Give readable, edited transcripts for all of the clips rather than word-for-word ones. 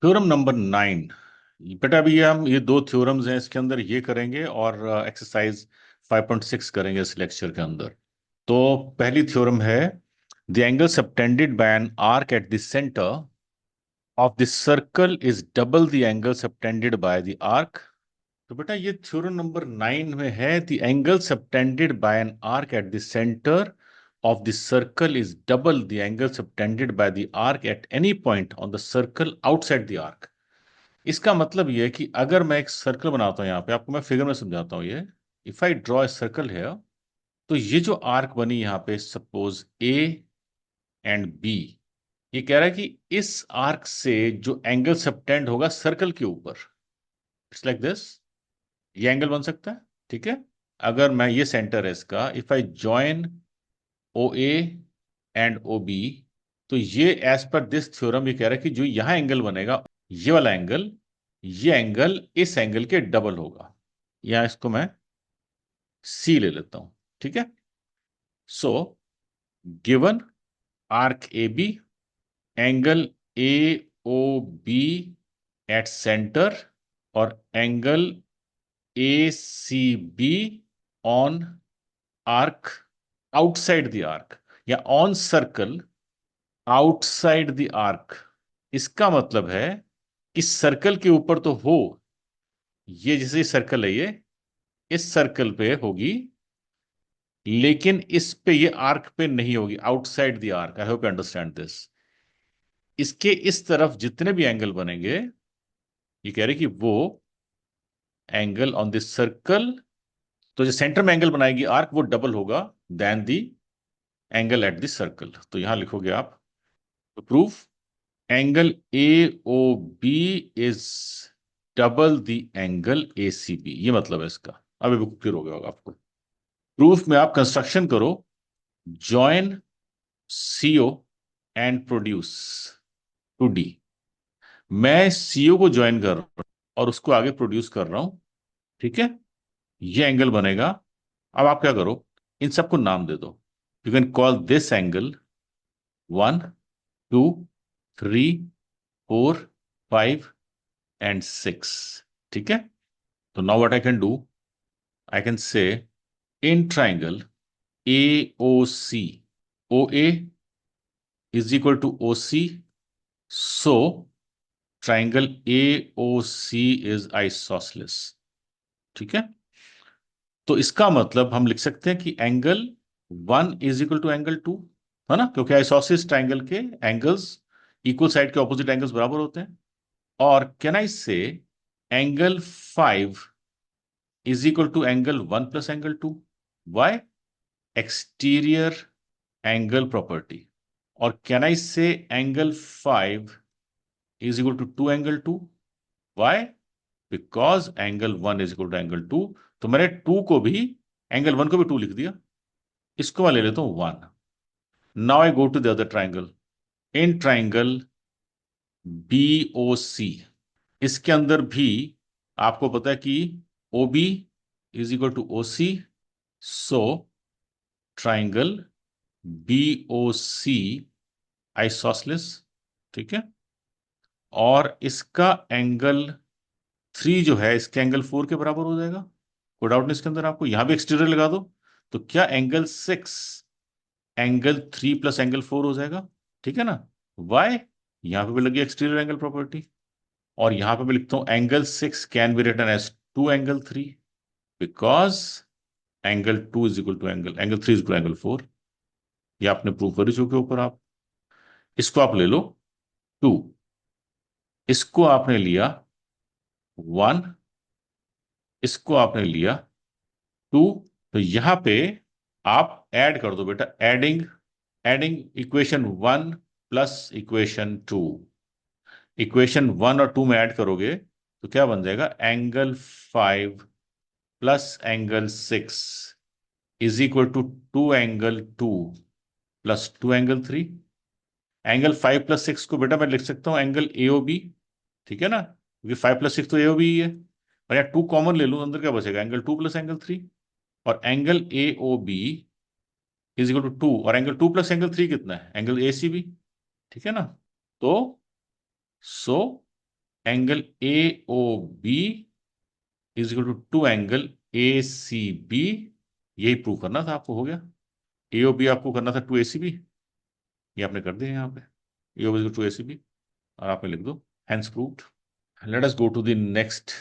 Theorem number 9। बेटा अभी हम ये दो थ्योरम्स हैं, इसके अंदर ये करेंगे और एक्सरसाइज 5.6 करेंगे इस लेक्चर के अंदर। तो पहली थ्योरम है, the angle subtended by an arc eight the centre of the circle is double the angle subtended by the arc. तो बेटा ये थ्योरम नंबर 9 में है, the angle subtended by an arc eight the centre of the circle is double the angle subtended by the arc at any point on the circle outside the arc। इसका मतलब ये है कि अगर मैं एक सर्कल बनाता हूं, यहां पे आपको मैं फिगर में समझाता हूं ये। If I draw a circle है, तो ये जो आर्क बनी यहां पे, सपोज ए एंड बी, ये कह रहा है कि इस आर्क से जो एंगल सबटेंड होगा सर्कल के ऊपर, इट्स लाइक दिस, ये एंगल बन सकता है। ठीक है, अगर मैं, ये सेंटर है इसका, if I join O A and O B, तो ये एज पर दिस थ्योरम ये कह रहा है कि जो यहां एंगल बनेगा, ये वाला एंगल, ये एंगल इस एंगल के डबल होगा। या इसको मैं सी ले लेता हूं। ठीक है, so given arc A B, angle A O B at centre, और angle A C B on arc outside the arc, या on circle outside the arc. इसका मतलब है इस सर्कल के ऊपर तो हो, ये जैसे सर्कल है, ये इस सर्कल पे होगी, लेकिन इस पे, ये आर्क पे नहीं होगी, outside the arc. I hope you understand this. इसके इस तरफ जितने भी एंगल बनेंगे, ये कह रहे कि वो एंगल ऑन दिस सर्कल, तो जो सेंटर में एंगल बनाएगी आर्क, वो डबल होगा then the angle at this circle. तो यहां लिखोगे आप, तो proof angle A O B is double the angle A C B. ये मतलब है इसका। अब ये क्लियर हो गया होगा आपको। प्रूफ में आप कंस्ट्रक्शन करो, join CO and produce to D. मैं सीओ को ज्वाइन कर रहा हूं और उसको आगे प्रोड्यूस कर रहा हूं। ठीक है, ये एंगल बनेगा। अब आप क्या करो, इन सबको नाम दे दो। You can call this angle 1, 2, 3, 4, 5 and 6। ठीक है, तो now what I can do, I can say in triangle A O C, O A is equal to O C, so triangle A O C is isosceles. ठीक है, तो इसका मतलब हम लिख सकते हैं कि angle 1 is equal to angle 2, है ना, क्योंकि आइसोसेलेस ट्राइंगल के एंगल्स, इक्वल साइड के ऑपोजिट एंगल्स बराबर होते हैं। और can I say angle 5 is equal to angle 1 plus angle 2। Why? Exterior angle property. और can I say angle 5 is equal to 2 angle 2। Why? Because angle 1 is equal to angle 2। तो मैंने 2 को भी, angle 1 को भी 2 लिख दिया। इसको मैं ले लेता हूं 1। Now I go to the other triangle, in triangle B O C, इसके अंदर भी आपको पता है कि O B is equal to O C, so triangle B O C isosceles. ठीक है, और इसका एंगल 3 जो है, इसके एंगल 4 के बराबर हो जाएगा। कोई डाउट नहीं इसके अंदर आपको। यहां भी एक्सटीरियर लगा दो, तो क्या एंगल 6 एंगल 3 प्लस एंगल 4 हो जाएगा। ठीक है ना। वाई? यहां पे भी लगी एक्सटीरियर एंगल प्रॉपर्टी। और यहां पे मैं लिखता हूं angle 6 can be written as 2 angle 3, because angle 2 is equal to angle 3 is equal to angle 4। ये आपने प्रूव कर चुके ऊपर आप। इसको आप ले लो 2, इसको आपने लिया 1, इसको आपने लिया 2। तो यहां पे आप ऐड कर दो बेटा, adding adding equation 1 plus equation 2। Equation 1 और 2 में ऐड करोगे तो क्या बन जाएगा, angle 5 plus angle 6 is equal to 2 angle 2 plus 2 angle 3। Angle 5 plus 6 को बेटा मैं लिख सकता हूं एंगल एओबी। ठीक है ना, क्योंकि 5 प्लस 6 तो एओबी ही है। और यहाँ 2 कॉमन ले लूं, अंदर क्या बचेगा, एंगल 2 प्लस एंगल 3। और angle A O B is equal to 2, और एंगल 2 प्लस एंगल 3 कितना है, एंगल ए सी बी। ठीक है ना। तो so angle A O B is equal to 2 angle A C B. यही प्रूव करना था आपको, हो गया। ए ओ बी आपको करना था 2 ए सी बी, ये आपने कर दिया यहाँ पे। ए ओ बी 2 ए सी बी, और आप में लिख दो hence proved. Let us go to the next.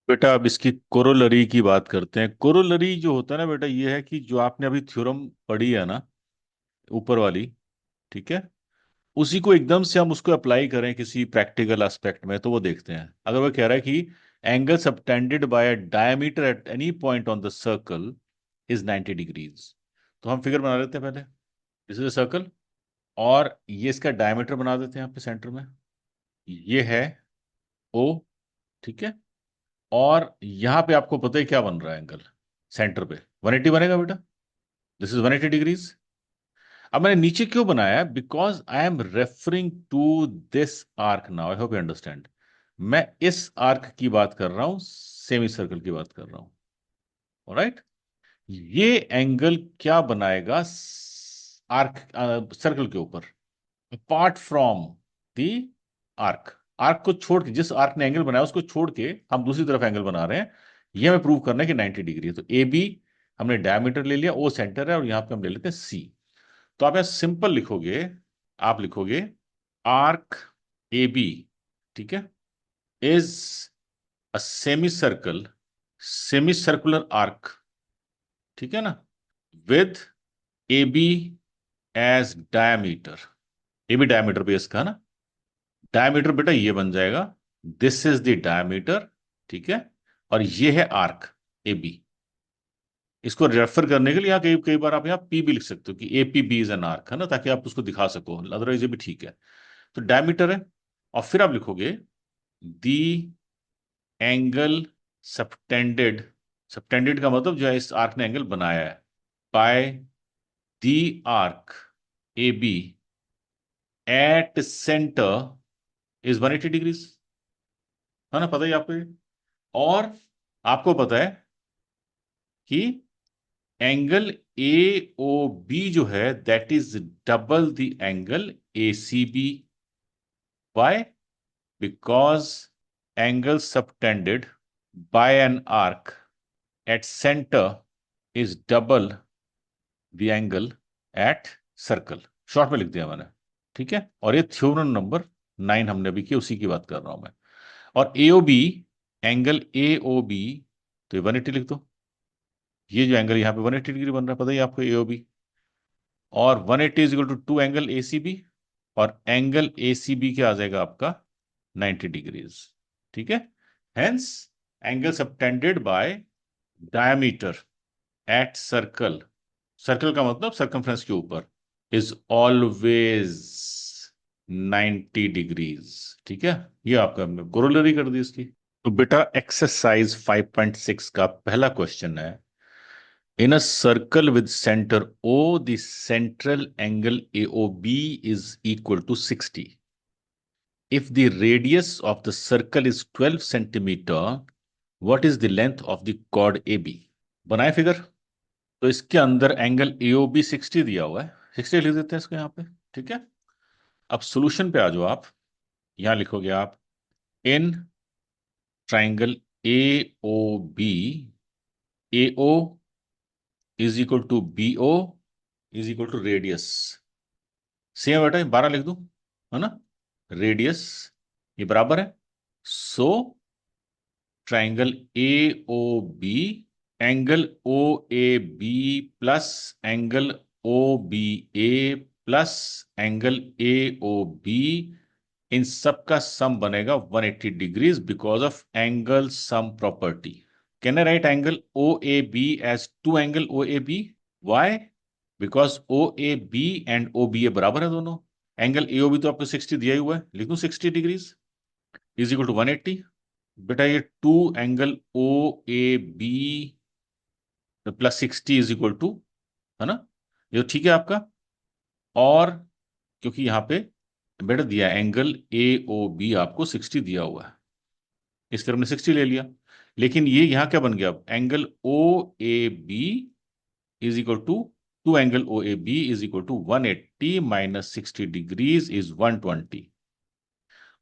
बेटा अब इसकी कोरोलरी की बात करते हैं। कोरोलरी जो होता है ना बेटा, ये है कि जो आपने अभी थ्योरम पढ़ी है ना, ऊपर वाली, ठीक है, उसी को एकदम से हम उसको अप्लाई करें किसी प्रैक्टिकल एस्पेक्ट में, तो वो देखते हैं। अगर वो कह रहा है कि angle subtended bye a diameter at any point on the circle is 90 degrees, तो हम फिगर बना लेते हैं पहले। दिस इज अ सर्कल, और ये इसका डायमीटर बना देते हैं यहाँ पे सेंटर में। ये है ओ, ठीक है। और यहां पे आपको पता है क्या बन रहा है एंगल सेंटर पे, 180 बनेगा बेटा। This is 180 degrees. अब मैंने नीचे क्यों बनाया? Because I am referring to this arc now, I hope you understand. मैं इस आर्क की बात कर रहा हूं, सेमी सर्कल की बात कर रहा हूं। ऑलराइट, ये एंगल क्या बनाएगा आर्क, सर्कल के ऊपर, apart from the arc. Arc को छोड़ के, जिस आर्क ने एंगल बनाया उसको छोड़ के हम दूसरी तरफ एंगल बना रहे हैं। ये हमें प्रूव करना है कि 90 डिग्री है। तो ए बी हमने डायमीटर ले लिया, ओ सेंटर है, और यहां पे हम ले लेते हैं सी। तो आप यहां सिंपल लिखोगे, आप लिखोगे आर्क ए बी, ठीक है, is a semi circular arc, ठीक है ना, with A B as diameter. A B diameter पे इसका ना, डायमीटर बेटा ये बन जाएगा, दिस इज द डायमीटर, ठीक है, और ये है आर्क ए बी। इसको रेफर करने के लिए यहाँ कई कई बार आप यहाँ पी भी लिख सकते हो कि A P B is an arc, है ना, ताकि आप उसको दिखा सको, अदरवाइज ये भी ठीक है। तो डायमीटर है, और फिर आप लिखोगे दी एंगल सबटेंडेड, सबटेंडेड का मतलब जो है इस आर्क ने एंगल बनाया है, by the arc A B at centre is 180 degrees, है ना, पता ही आपको ये। और आपको पता है कि एंगल ए ओ बी जो है that is double the angle A C B. Why? Because angle subtended by an arc at centre is double the angle at circle. Short में लिख दिया मैंने, ठीक है। और ये थ्योरम नंबर 9 हमने अभी की, उसी की बात कर रहा हूं मैं। और AO B, angle A O B, तो ये 180 लिख दो। ये जो एंगल यहाँ पे 180 डिग्री बन रहा है, पता ही है आपको, एओ बी। और 180 is equal to 2 angle A C B, और एंगल ए सी बी क्या आ जाएगा आपका, 90 डिग्रीज, ठीक है। Hence angle subtended by diameter at circle, circle का मतलब सर्कमफ्रेंस के ऊपर, इज ऑलवेज 90 डिग्रीज, ठीक है। ये आपका हमने कोरोलरी कर दी इसकी। तो बेटा एक्सरसाइज 5.6 का पहला क्वेश्चन है, in a circle with center O, the central angle AOB is equal to 60. If the radius of the circle is 12 centimeter, what is the length of the chord AB? बनाए figure. तो इसके अंदर angle AOB 60 दिया हुआ है, 60 लिख देते हैं इसको यहाँ पे, ठीक है। अब सॉल्यूशन पे आ जाओ आप। यहां लिखोगे आप in triangle AOB, AO is equal to BO is equal to radius. Same बेटा 12 लिख दूं, है ना, रेडियस ये बराबर है। So triangle A O B, angle O A B plus angle O B A plus angle A O B, इन सब का सम बनेगा 180 degrees because of angle sum property. Can I write angle O A B as 2 angle O A B? Why? Because O A B and O B A बराबर है दोनों। Angle A O B तो आपको 60 दिया ही हुआ है, लिख दूं 60 डिग्रीज इज इक्वल टू 180। बेटा ये 2 angle O A B plus 60 is equal to, है ना, ये तो ठीक है आपका। और क्योंकि यहां पे बेटा दिया एंगल ए ओ बी आपको 60 दिया हुआ है, इस तरफ हमने 60 ले लिया। लेकिन ये यहां क्या बन गया, angle O A B is equal to 2 angle O A B is equal to 180 minus 60 degrees is 120।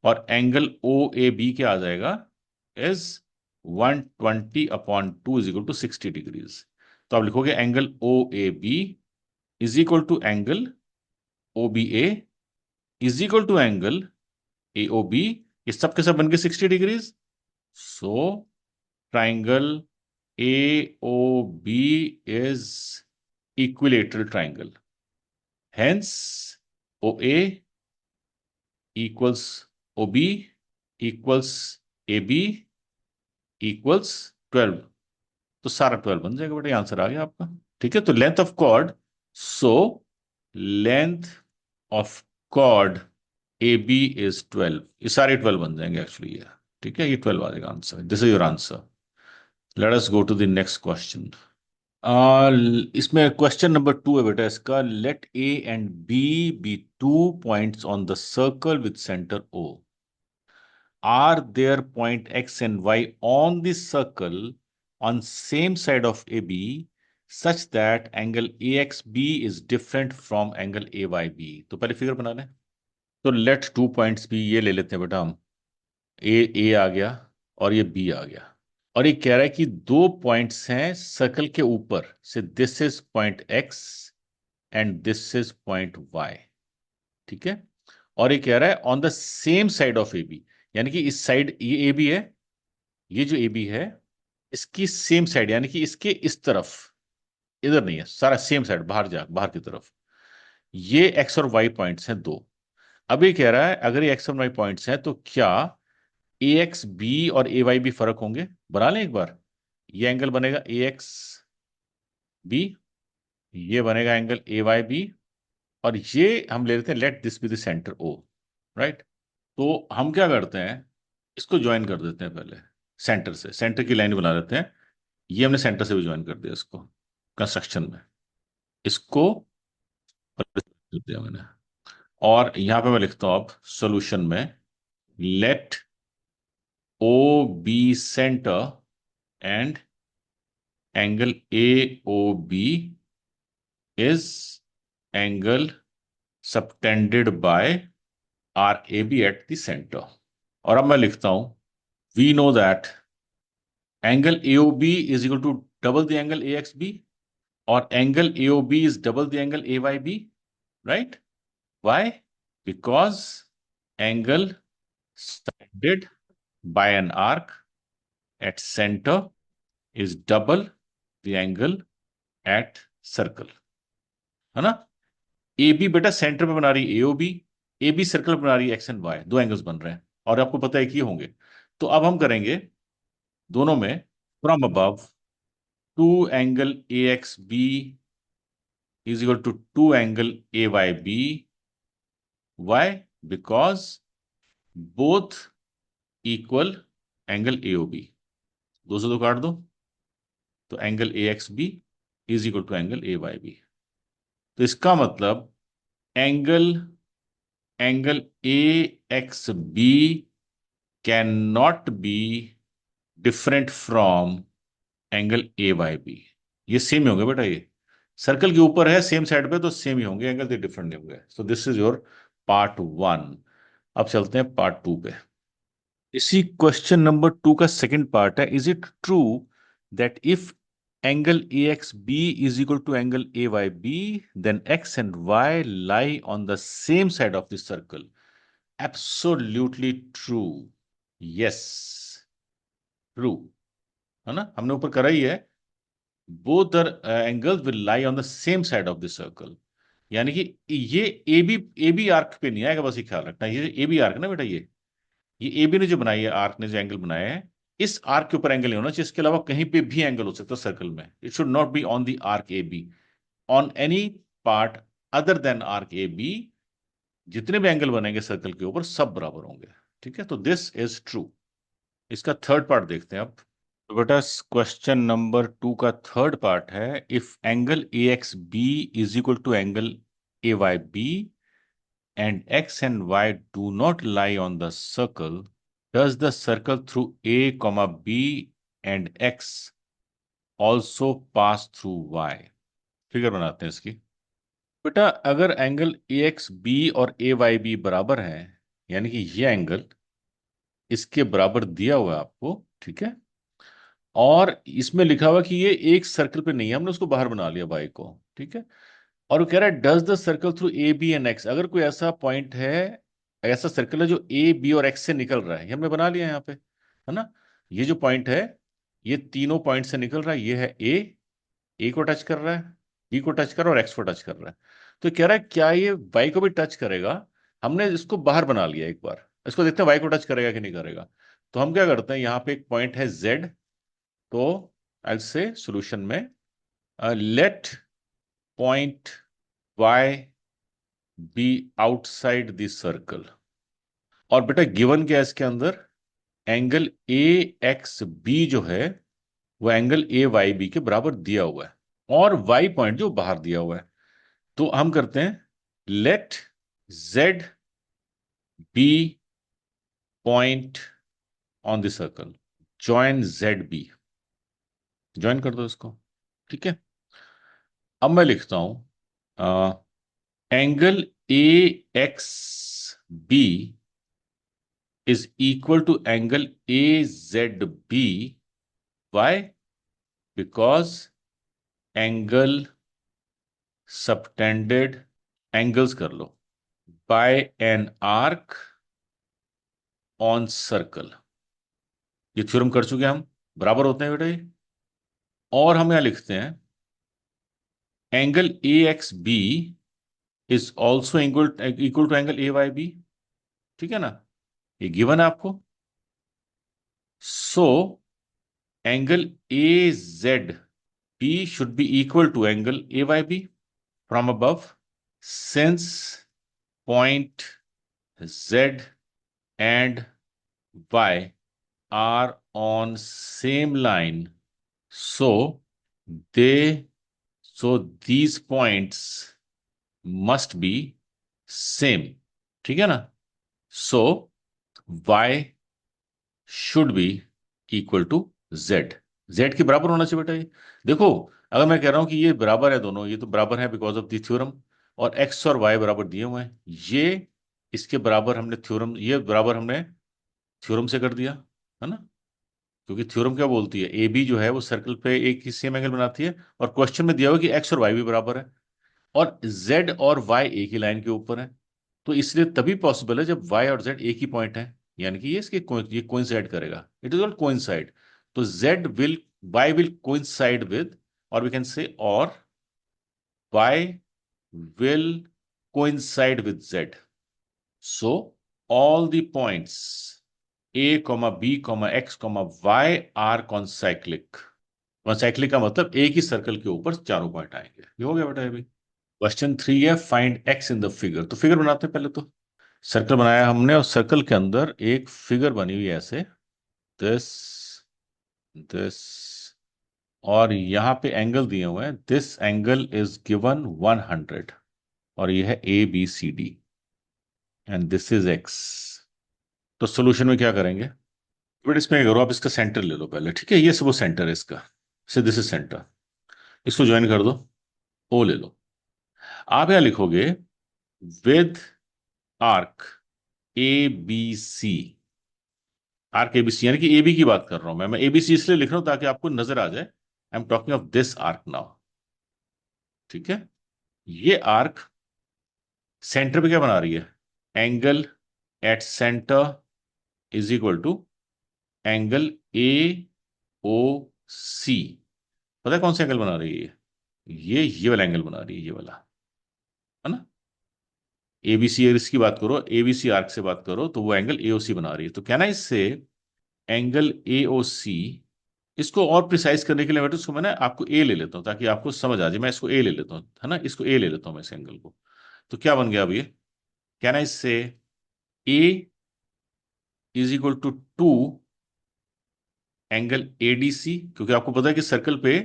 और एंगल ओ ए बी क्या आ जाएगा, is 120/2 is equal to 60 degrees. तो आप लिखोगे angle O A B is equal to angle O B A is equal to angle A O B. ये सब के सब बन के 60 degrees. So triangle A O B is equilateral triangle. Hence O A equals O B equals A B equals 12। तो सारा 12 बन जाएगा बेटा, आंसर आ गया आपका। ठीक है, तो length of chord, so length of chord A B is 12। ये सारे 12 बन जाएंगे एक्चुअली ये। ठीक है, ये 12 आ जाएगा answer. This is your answer. Let us go to the next question. इसमें क्वेश्चन नंबर 2 है बेटा इसका। Let A and B 2 points on the circle with centre O. Are there point X and Y on the circle on same side of AB such that angle AXB is different from angle AYB? तो पहले figure बना लें। तो late 2 points भी ये ले लेते हैं बेटा हम। ए आ गया और ये बी आ गया। और ये कह रहा है कि 2 पॉइंट्स हैं सर्कल के ऊपर से, this is point X and this is point Y. ठीक है, और ये कह रहा है on the same side of A B, यानी कि इस साइड ये ए बी है, ये जो ए बी है इसकी सेम साइड, यानी कि इसके इस तरफ, इधर नहीं है, सारा सेम साइड, बाहर की तरफ। ये एक्स और वाई पॉइंट्स हैं दो। अब ये कह रहा है अगर ये एक्स और वाई पॉइंट्स हैं तो क्या ए एक्स बी और ए वाई भी फर्क होंगे। बना लें एक बार। ये एंगल बनेगा ए एक्स बी, ये बनेगा एंगल ए वाई बी, और ये हम ले लेते हैं let this be the centre O. Right, तो हम क्या करते हैं, इसको ज्वाइन कर देते हैं पहले। सेंटर से सेंटर की लाइन बना लेते हैं। ये हमने सेंटर से भी ज्वाइन कर दिया इसको कंस्ट्रक्शन में, इसको कर दिया मैंने। और यहां पे मैं लिखता हूं अब सॉल्यूशन में, let O be centre and angle A O B is angle subtended by arc A B at the centre. और अब मैं लिखता हूं, we know that angle A O B is equal to double the angle A X B, और angle A O B is double the angle A Y B. Right, why? Because angle subtended by an arc at center is double the angle at circle। है ना? A B बेटा centre पे बना रही है एओ B, A B circle बना रही है एक्स एंड वाई, दो एंगल्स बन रहे हैं और आपको पता है कि ये होंगे। तो अब हम करेंगे दोनों में from above, two angle A X B is equal to two angle A Y B. Why? Because both equal angle A O B. दो से दो काट दो, तो angle A X B is equal to angle A Y B. तो इसका मतलब angle angle A X B can not be different from angle A Y B. ये सेम ही होंगे बेटा, ये सर्कल के ऊपर है सेम साइड पे, तो सेम ही होंगे एंगल, तो डिफरेंट नहीं होंगे। So this is your part 1। अब चलते हैं पार्ट 2 पे। इसी क्वेश्चन नंबर 2 का सेकंड पार्ट है, is it true that if angle AXB is equal to angle AYB, then X and Y lie on the same side of the circle? Absolutely true. Yes, true। है ना, हमने ऊपर करा ही है। Both the angles will lie on the same side of the circle। यानी कि ये A B arc पे नहीं आएगा, बस ये ख्याल रखना। ये ए बी आर्क ना बेटा, ये ए बी ने जो बनाई है, आर्क ने जो एंगल बनाया है, इस आर्क के ऊपर एंगल नहीं होना चाहिए। इसके अलावा कहीं पे भी एंगल हो सकता है सर्कल में। It should not be on the arc A B, on any part other than arc A B. जितने भी एंगल बनेंगे सर्कल के ऊपर सब बराबर होंगे। ठीक है, तो दिस इज ट्रू। इसका थर्ड पार्ट देखते हैं अब। तो बेटा क्वेश्चन नंबर 2 का थर्ड पार्ट है, if angle A X B is equal to angle A Y B and x and y do not lie on the circle, does the circle through a comma b and x also pass through y? Figure बनाते हैं इसकी। बेटा अगर angle A X B और ए Y B बराबर हैं, यानी कि ये एंगल इसके बराबर दिया हुआ है आपको, ठीक है। और इसमें लिखा हुआ कि ये एक सर्कल पे नहीं है, हमने उसको बाहर बना लिया बाई को, ठीक है। और वो कह रहा है does the circle through A B and X, अगर कोई ऐसा पॉइंट है, ऐसा सर्कल है जो ए बी और एक्स से निकल रहा है, ये हमने बना लिया यहाँ पे, है ना। ये जो पॉइंट है, ये तीनों पॉइंट से निकल रहा है, ये है ए को टच कर रहा है, बी को टच कर रहा है और एक्स को टच कर रहा है। तो कह रहा है क्या ये वाई को भी टच करेगा। हमने इसको बाहर बना लिया एक बार, इसको देखते हैं वाई को टच करेगा कि नहीं करेगा। तो हम क्या करते हैं, यहाँ पे एक पॉइंट है जेड, तो आई से सॉल्यूशन में let point Y be outside this circle. और बेटा गिवन क्या है इसके अंदर, एंगल ए एक्स बी जो है वो एंगल ए वाई बी के बराबर दिया हुआ है, और वाई पॉइंट जो बाहर दिया हुआ है। तो हम करते हैं let Z be point on the circle, join Z B, join कर दो इसको, ठीक है। अब मैं लिखता हूं angle A X B is equal to angle AZB. Why? Because angle subtended, angles कर लो, by an arc on circle। ये थ्योरम कर चुके हम, बराबर होते हैं बेटा ये। और हम यहां लिखते हैं angle A X B is also equal to angle A Y B, ठीक है ना, ये गिवन है आपको। So angle A Z B should be equal to angle A Y B from above, since point Z and Y are on same line, so they so these points must be same, ठीक है ना। so Y should be equal to Z, Z के बराबर होना चाहिए बेटा ये। देखो, अगर मैं कह रहा हूं कि ये बराबर है दोनों, ये तो बराबर है बिकॉज ऑफ द थ्योरम, और एक्स और वाई बराबर दिए हुए हैं, ये इसके बराबर हमने थ्योरम, ये बराबर हमने थ्योरम से कर दिया, है ना। क्योंकि थ्योरम क्या बोलती है, ए बी जो है वो सर्कल पे एक ही सेम एंगल बनाती है, और क्वेश्चन में दिया हुआ कि एक्स और वाई भी बराबर है, और जेड और वाई एक ही लाइन के ऊपर है। तो इसलिए तभी पॉसिबल है जब वाई और जेड एक ही पॉइंट है, यानी कि ये इसके ये कोइंसाइड करेगा, इट इज कॉल्ड कोइंसाइड। तो Z will, Y will coincide with, और वी कैन से और y will coincide with z. So all the points a, b, x, y are concyclic। Concyclic का मतलब एक ही सर्कल के ऊपर चारों पॉइंट आएंगे। ये हो गया बेटा अभी। क्वेश्चन 3 है find x in the figure. तो फिगर बनाते हैं पहले तो। सर्कल बनाया हमने, और सर्कल के अंदर एक फिगर बनी हुई है ऐसे, दिस दिस, और यहां पे एंगल दिए हुए हैं, दिस एंगल इज गिवन 100, और ये है A B C D, and this is X. तो सोल्यूशन में क्या करेंगे, बट इसमें करो आप, इसका सेंटर ले लो पहले, ठीक है, ये सब वो सेंटर है इसका, से दिस इज सेंटर, इसको ज्वाइन कर दो, ओ ले लो। आप यहां लिखोगे with arc A B C, arc A B C, यानी कि ए बी की बात कर रहा हूं मैं ए बी सी इसलिए लिख रहा हूं ताकि आपको नजर आ जाए, I am talking of this arc now, ठीक है। ये आर्क सेंटर पे क्या बना रही है, angle at centre is equal to angle A O C. पता है कौन सा एंगल बना रही है ये वाला एंगल बना रही है, ये वाला, है ना। एबीसी, अगर इसकी बात करो, एबीसी आर्क से बात करो, तो वो एंगल एओसी बना रही है। तो कहना इससे एंगल एओसी, इसको और प्रिसाइज करने के लिए मैं तो इसको मैंने आपको ए ले लेता हूं ताकि आपको समझ आ जाए, मैं इसको ए ले लेता हूं, है ना, इसको ए ले लेता हूं मैं इस एंगल को। तो क्या बन गया अब ये, कहना इससे A is equal to 2 angle ADC, क्योंकि आपको पता है कि सर्कल पे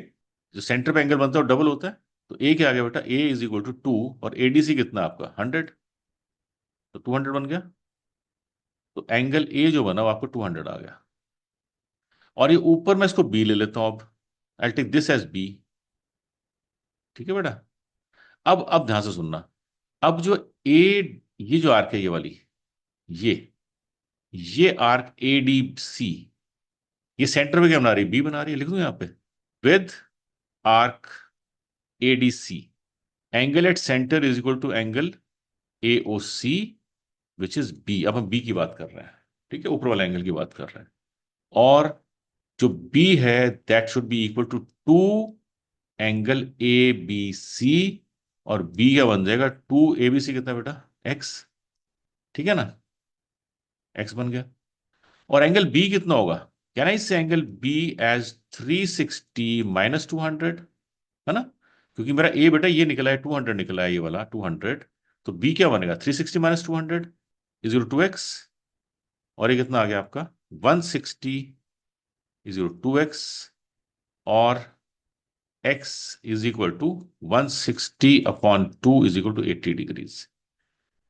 जो सेंटर पे एंगल बनता है वो डबल होता है। तो ए क्या आ गया बेटा, ए इज इक्वल टू 2, और एडीसी कितना आपका 100, तो 200 बन गया। तो एंगल ए जो बना वो आपको 200 आ गया। और ये ऊपर मैं इसको बी ले लेता हूं, अब I take this as B, ठीक है बेटा। अब ध्यान से सुनना, अब जो ए, ये जो आर्क है ये वाली, ये आर्क ए डी सी, ये सेंटर में क्या बना रही है, बी बना रही है, लिख दूं यहां पे, with arc A D C, angle at centre is equal to angle A O C which is B. अब हम बी की बात कर रहे हैं, ठीक है, ऊपर वाला एंगल की बात कर रहे हैं। और जो बी है that should be equal to two angle A B C, और बी क्या बन जाएगा, टू ए बी सी कितना बेटा, एक्स, ठीक है ना, एक्स बन गया। और एंगल बी कितना होगा, can I say angle B as 360 minus 200, है ना, क्योंकि मेरा ए बेटा ये निकला है 200, निकला है ये वाला 200, तो बी क्या बनेगा 360 minus 200 is equal to x. और ये कितना आ गया आपका 160 इज इक्वल टू एक्स, और x is equal to 160 upon 2 is equal to 80 degrees.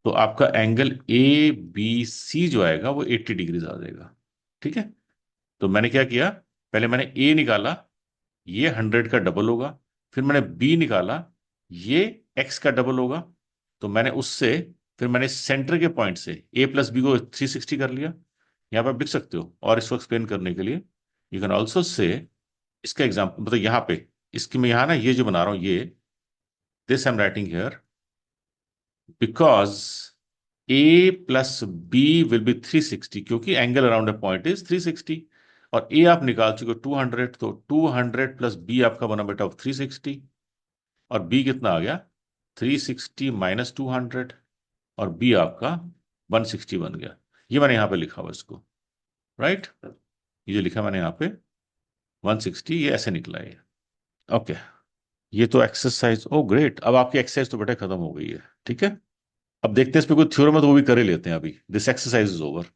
तो आपका एंगल ए बी सी जो आएगा वो 80 डिग्रीज आ जाएगा, ठीक है। तो मैंने क्या किया, पहले मैंने ए निकाला, ये 100 का डबल होगा, फिर मैंने बी निकाला, ये एक्स का डबल होगा, तो मैंने उससे, फिर मैंने सेंटर के पॉइंट से ए प्लस बी को 360 कर लिया। यहाँ पे आप लिख सकते हो, और इसको एक्सप्लेन करने के लिए यू कैन ऑल्सो से, इसका एग्जाम्पल मतलब यहाँ पे, इसकी मैं यहाँ ना ये जो बना रहा हूँ, ये this I am writing here because A plus B will be 360, क्योंकि angle around a point is 360, और ए आप निकाल चुके 200, तो 200 प्लस बी आपका बना बेटा 360, और बी कितना आ गया 360 माइनस 200, और बी आपका 160 बन गया। ये मैंने यहाँ पे लिखा हुआ इसको, राइट, ये जो लिखा मैंने यहाँ पे 160, ये ऐसे निकला है, ओके। ये तो एक्सरसाइज, ओ ग्रेट, अब आपकी एक्सरसाइज तो बेटा खत्म हो गई है, ठीक है। अब देखते हैं इस पे कोई थ्योरम है तो वो भी कर ही लेते हैं, अभी this exercise is over,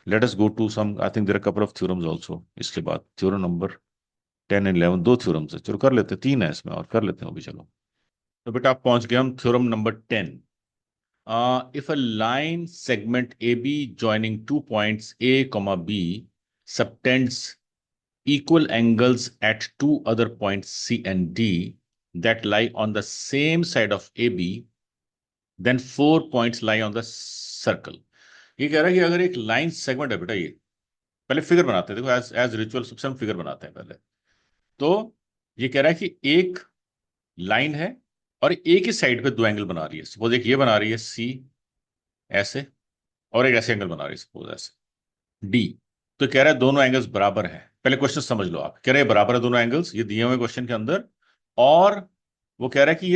let us go to some, I think there are couple of theorems also इसके बाद, थ्योरम नंबर 10 एंड 11, दो थ्योरम्स है, चलो कर लेते हैं, तीन है इसमें और कर लेते हैं अभी, चलो। तो बेटा आप पहुंच गए हम theorem number 10। If a line segment A B joining two points A comma B subtends equal angles at two other points C and D that lie on the same side of AB, then 4 points lie on the circle। ये कह रहा है कि अगर एक line segment है बेटा, ये पहले फिगर बनाते हैं, देखो एज एज रिचुअल सबसे हम फिगर बनाते हैं पहले। तो ये कह रहा है कि एक लाइन है और एक ही साइड पे दो एंगल बना रही है, सपोज एक ये बना रही है सी ऐसे, और एक ऐसे एंगल बना रही है सपोज ऐसे डी। तो कह रहा है दोनों एंगल्स बराबर हैं, पहले क्वेश्चन समझ लो आप, कह रहे हैं बराबर है दोनों एंगल्स, ये दिए हुए क्वेश्चन के अंदर। और वो कह रहा है कि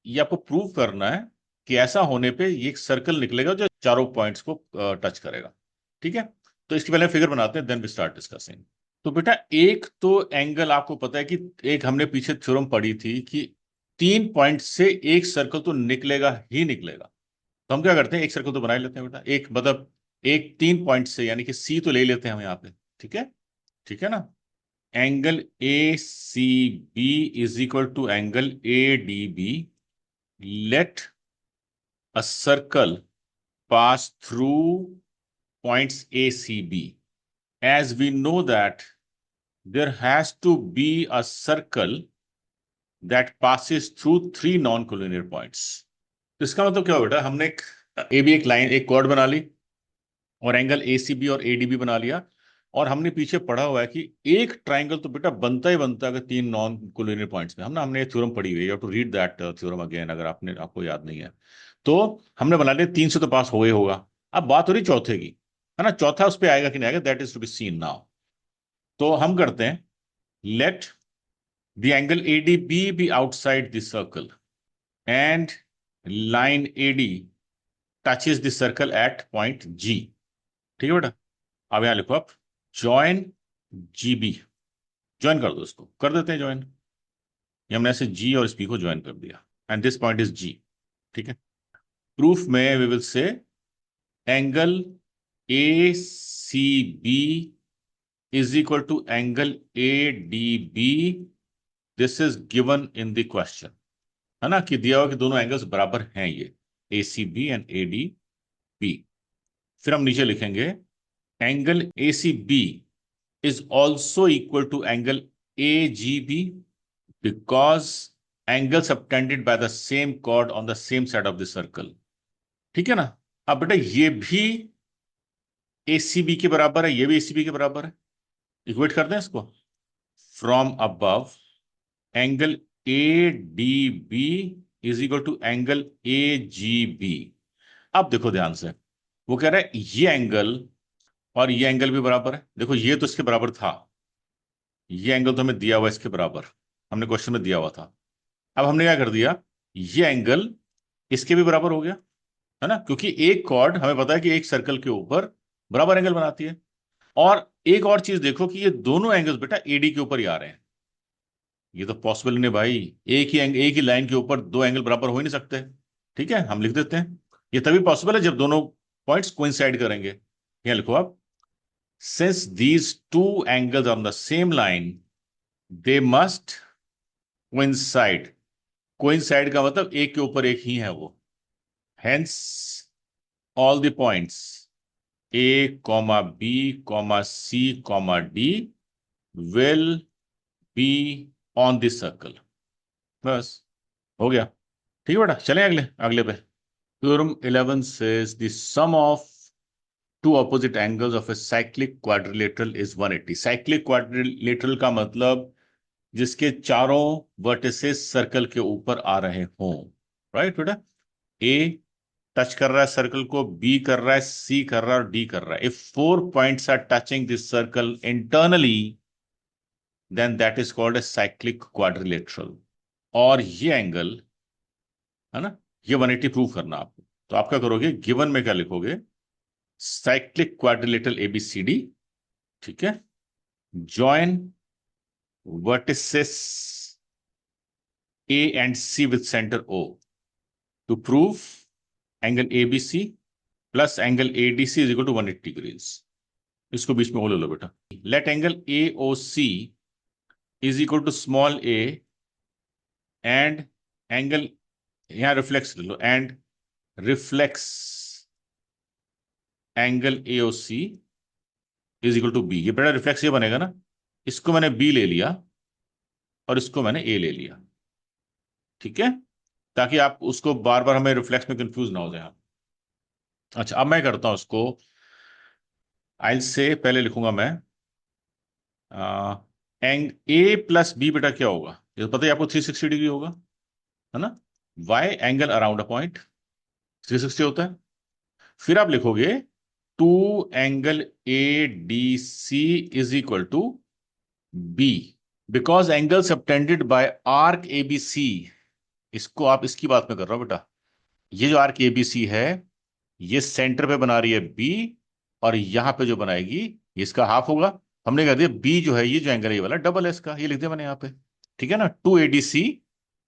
ये आपको प्रूव करना है कि ऐसा होने पे ये एक सर्कल निकलेगा जो चारों पॉइंट्स को टच करेगा, ठीक है। तो इसकी पहले फिगर बनाते हैं, देन वी स्टार्ट डिस्कसिंग। तो बेटा एक तो एंगल आपको पता है कि, एक हमने पीछे थ्योरम पढ़ी थी कि 3 पॉइंट से एक सर्कल तो निकलेगा ही निकलेगा। तो हम क्या करते हैं, एक सर्कल तो बना ही लेते हैं बेटा, एक मतलब एक 3 पॉइंट से, यानी कि सी तो ले लेते हैं हम यहाँ पे, ठीक है, ठीक है ना। Angle A C B is equal to angle A D B, let a circle pass through points A C B, as we know that there has to be a circle that passes through 3 non-collinear points। तो इसका मतलब क्या हो बेटा, हमने एक A B, एक line, एक कॉर्ड बना ली, और एंगल ए सी बी और ए डी बी बना लिया, और हमने पीछे पढ़ा हुआ है कि एक ट्राइंगल तो बेटा बनता ही बनता है अगर 3 नॉन कोलिनियर पॉइंट्स में, हमने थ्योरम पढ़ी हुई है, to read that theorem again अगर आपको याद नहीं है। तो हमने बना लिया 3 से तो पास हो ही होगा, अब बात हो रही चौथे की, है ना, चौथा उस पर आएगा कि नहीं आएगा, that is to be seen now. तो हम करते हैं, let the angle A D B be outside the circle and line A D touches the circle at point G, ठीक है बेटा। अब यहां लिखो आप ज्वाइन जी बी, ज्वाइन कर दो, इसको कर देते हैं ज्वाइन, ये हमने ऐसे जी और इस पी को ज्वाइन कर दिया, and this point is G, ठीक है। प्रूफ में we will say angle A C B is equal to angle A D B, this is given in the question, है ना, कि दिया हुआ कि दोनों एंगल्स बराबर हैं, ये A C B and A D B. फिर हम नीचे लिखेंगे angle A C B is also equal to angle AGB because angles subtended by the same chord on the same side of the circle, ठीक है ना। अब बेटा ये भी ACB के बराबर है, ये भी ACB के बराबर है। इक्वेट कर दें इसको। From above angle ADB is equal to angle AGB। अब देखो ध्यान से, वो कह रहा है ये एंगल और ये एंगल भी बराबर है। देखो ये तो इसके बराबर था, ये एंगल तो हमें दिया हुआ इसके बराबर, हमने क्वेश्चन में दिया हुआ था। अब हमने क्या कर दिया, ये एंगल इसके भी बराबर हो गया, है ना, क्योंकि एक कॉर्ड हमें पता है कि एक सर्कल के ऊपर बराबर एंगल बनाती है। और एक और चीज देखो कि ये दोनों एंगल्स बेटा AD के ऊपर ही आ रहे हैं। ये तो पॉसिबल नहीं भाई, एक ही लाइन के ऊपर दो एंगल बराबर हो ही नहीं सकते। ठीक है, हम लिख देते हैं, ये तभी पॉसिबल है जब दोनों पॉइंट्स कोइंसाइड करेंगे। यहां लिखो आप, since these two angles on the same line they must coincide. Coincide का मतलब एक के ऊपर एक ही है वो। Hence all the points A, B, C, D will be on this circle. बस हो गया। ठीक है बेटा, चलें अगले अगले पे। Theorem 11 says the sum of two opposite angles of a cyclic quadrilateral is 180। Cyclic quadrilateral का मतलब जिसके चारों वर्टिसेस सर्कल के ऊपर आ रहे हों। राइट बेटा, ए टच कर रहा है सर्कल को, बी कर रहा है, सी कर रहा है और डी कर रहा है। If 4 points are touching this circle internally then that is called a cyclic quadrilateral. और ये एंगल है ना, ये 180 प्रूव करना आपको। तो आप क्या करोगे, गिवन में क्या लिखोगे, साइक्लिक क्वाड्रिलेटरल ABCD। ठीक है, join vertices A and C with center O to prove angle ABC plus angle ADC is equal to 180 degrees. इसको बीच में ओ ले लो बेटा। Let angle AOC is equal to small a and angle, यहां reflex ले लो, and reflex angle AOC is equal to B. ये बेटा रिफ्लेक्स ये बनेगा ना, इसको मैंने B ले लिया और इसको मैंने A ले लिया। ठीक है, ताकि आप उसको बार बार हमें रिफ्लेक्स में कंफ्यूज ना हो जाए आप। अच्छा, अब मैं करता हूं उसको। आई से पहले लिखूंगा मैं एंग A प्लस बी बेटा क्या होगा, ये तो पता है आपको 360 डिग्री होगा, है ना। Y angle around a point 360 होता है। फिर आप लिखोगे two angle ADC is equal to B, because angle subtended by arc ABC। इसको आप, इसकी बात में कर रहा हूं बेटा, ये जो आर्क ABC है ये सेंटर पे बना रही है B, और यहां पे जो बनाएगी ये इसका हाफ होगा। हमने कह दिया B जो है, ये जो एंगल है ये वाला डबल है इसका, ये लिख दिया मैंने यहाँ पे। ठीक है ना, 2ADC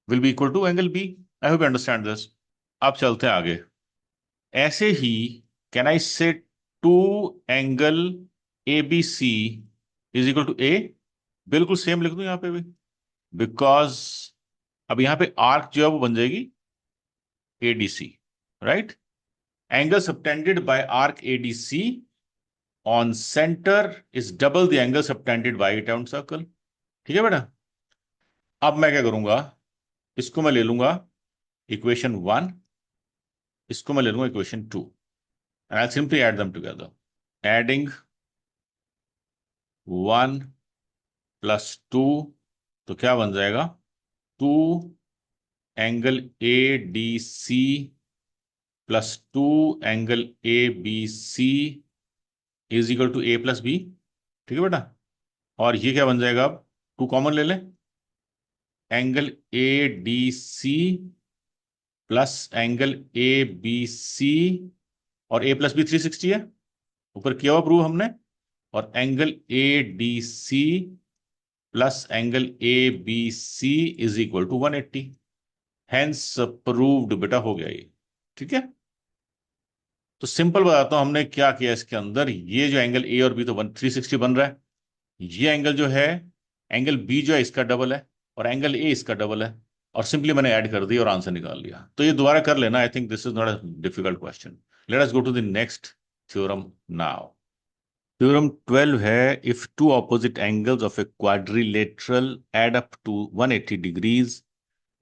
will be equal to angle B। I hope you understand this. अब चलते हैं आगे। ऐसे ही can I say two angle ABC is equal to A। बिल्कुल सेम लिख दूं यहां पे भी, बिकॉज अब यहां पे आर्क जो है वो बन जाएगी ADC। Right, angle subtended by arc ADC on centre is double the angle subtended bye it on circle. ठीक है बेटा, अब मैं क्या करूंगा, इसको मैं ले लूंगा इक्वेशन 1, इसको मैं ले लूंगा equation 2 and I simply add them together. Adding 1 plus 2 तो क्या बन जाएगा, 2 angle ADC plus 2 angle ABC is equal to A plus B। ठीक है बेटा, और ये क्या बन जाएगा, अब 2 कॉमन ले लें, angle ADC plus angle ABC, और A प्लस B 360 है, ऊपर किया हुआ प्रूव हमने, और angle ADC plus angle ABC is equal to 180। Hence proved बेटा, हो गया ये। ठीक है, तो सिंपल बताता हूं हमने क्या किया इसके अंदर। ये जो एंगल A और B तो 360 बन रहा है, ये एंगल जो है, एंगल B जो है इसका डबल है, और एंगल A इसका डबल है, और सिंपली मैंने ऐड कर दिया और आंसर निकाल लिया। तो ये दोबारा कर लेना, I think this is not a difficult question. Let us go to the next theorem now. Theorem 12 है, if two opposite angles of a quadrilateral add up to 180 degrees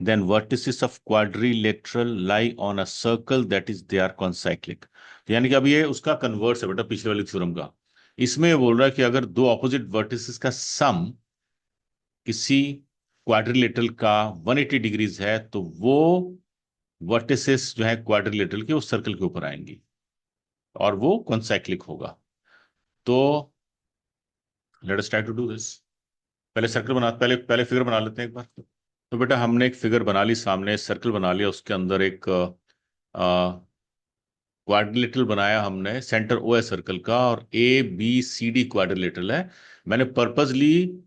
then vertices of quadrilateral lie on a circle that is they are concyclic। यानी कि अब ये उसका converse है बेटा पिछले वाली थ्योरम का। इसमें ये बोल रहा है कि अगर दो ऑपोजिट वर्टिसेस का सम किसी क्वाड्रिलेटरल का 180 डिग्रीज है तो वो वर्टिसेस जो है क्वाड्रिलेटरल के उस सर्कल के ऊपर आएंगी और वो कॉन्साइक्लिक होगा। तो let us try to do this. पहले सर्कल बना पहले पहले फिगर बना लेते हैं एक बार। तो बेटा हमने एक फिगर बना ली, सामने सर्कल बना लिया, उसके अंदर एक क्वाड्रिलेटरल बनाया हमने, सेंटर ओ है सर्कल का और A B C D quadrilateral है। मैंने पर्पजली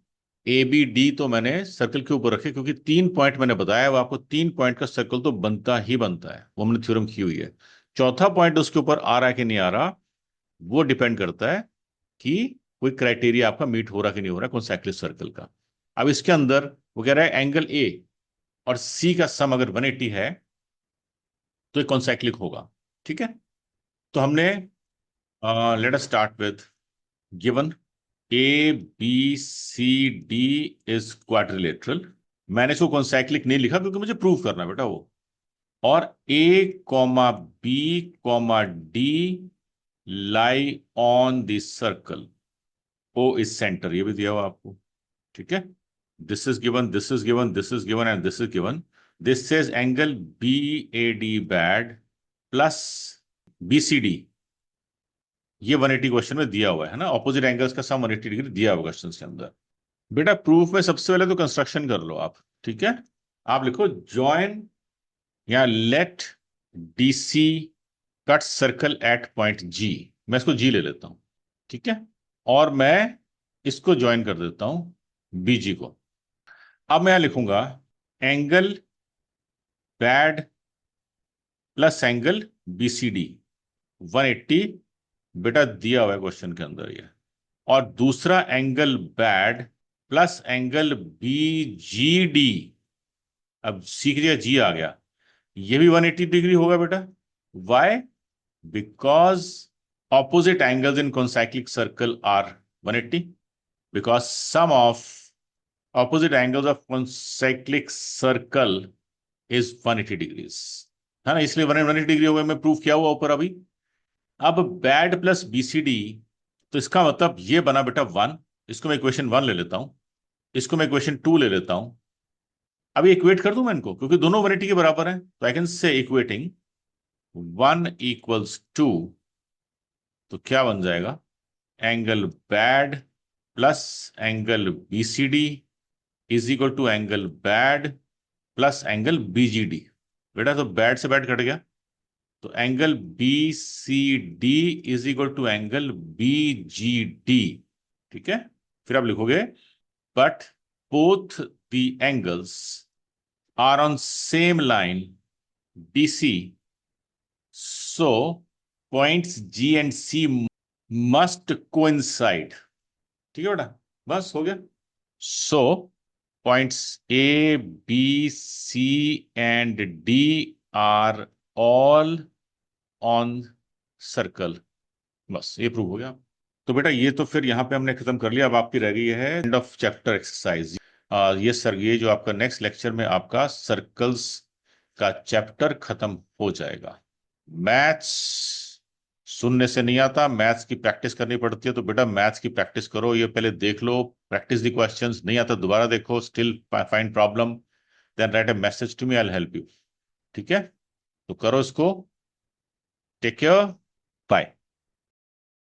ए बी डी तो मैंने सर्कल के ऊपर रखे क्योंकि 3 पॉइंट मैंने बताया, वो आपको 3 पॉइंट का सर्कल तो बनता ही बनता है, वो हमने थ्योरम की हुई है। चौथा पॉइंट उसके ऊपर आ रहा है कि नहीं आ रहा, वो डिपेंड करता है कि कोई क्राइटेरिया आपका मीट हो रहा कि नहीं हो रहा कॉन्सेक्लिक सर्कल का। अब इसके अंदर वो कह रहा है एंगल ए और सी का सम अगर 180 है तो ये कॉन्सेक्लिक होगा। ठीक है, तो हमने let us start with given A B C D is quadrilateral. मैंने इसको कॉन्साइक्लिक नहीं लिखा क्योंकि मुझे प्रूव करना है बेटा वो। और A comma B comma D lie on the circle O is centre, ये भी दिया हुआ आपको। ठीक है, this is given, this is given, this is given and this is given. This says angle B A D bad plus B C D, ये 180 question में दिया हुआ है ना, ऑपोजिट एंगल्स का सम 180 डिग्री दिया हुआ क्वेश्चन के अंदर। बेटा प्रूफ में सबसे पहले तो कंस्ट्रक्शन कर लो आप। ठीक है, आप लिखो जॉइन या let DC cut circle at point G. मैं इसको जी ले लेता हूं। ठीक है, और मैं इसको ज्वाइन कर देता हूं बीजी को। अब मैं यहां लिखूंगा angle bad plus angle BCD 180, बेटा दिया हुआ है क्वेश्चन के अंदर ये। और दूसरा angle bad plus angle BGD, अब सीख लिया जी आ गया, ये भी 180 डिग्री होगा बेटा। Why? Because opposite angles in concyclic circle are 180, because sum of opposite angles of concyclic circle is 180 degrees, है ना, इसलिए 180 डिग्री हो गया। मैं प्रूफ किया हुआ ऊपर अभी। अब बैड प्लस बीसीडी, तो इसका मतलब ये बना बेटा 1। इसको मैं इक्वेशन 1 ले लेता हूं, इसको मैं इक्वेशन 2 ले लेता हूं। अभी इक्वेट कर दूं मैं इनको क्योंकि दोनों 180 के बराबर हैं, तो I can say equating 1 equals 2, तो क्या बन जाएगा, angle bad plus angle BCD is equal to angle bad plus angle BGD. बेटा तो बैड से बैड कट गया, तो angle B C D is equal to angle B G D. ठीक है, फिर आप लिखोगे but both the angles are on same line DC, so points G and C must coincide. ठीक है बेटा, बस हो गया। So points A B C and D are all on circle, बस ये प्रूव हो गया। तो बेटा ये तो फिर यहाँ पे हमने खत्म कर लिया। अब आपकी रह गई है एंड ऑफ चैप्टर एक्सरसाइज। ये सर ये जो आपका नेक्स्ट लेक्चर में आपका सर्कल्स का चैप्टर खत्म हो जाएगा। मैथ्स सुनने से नहीं आता, मैथ्स की प्रैक्टिस करनी पड़ती है। तो बेटा मैथ्स की प्रैक्टिस करो, ये पहले देख लो, प्रैक्टिस दी क्वेश्चंस, नहीं आता दोबारा देखो, still find problem, then write a message to me, I will help you. ठीक है, तो करो इसको। Take care, bye.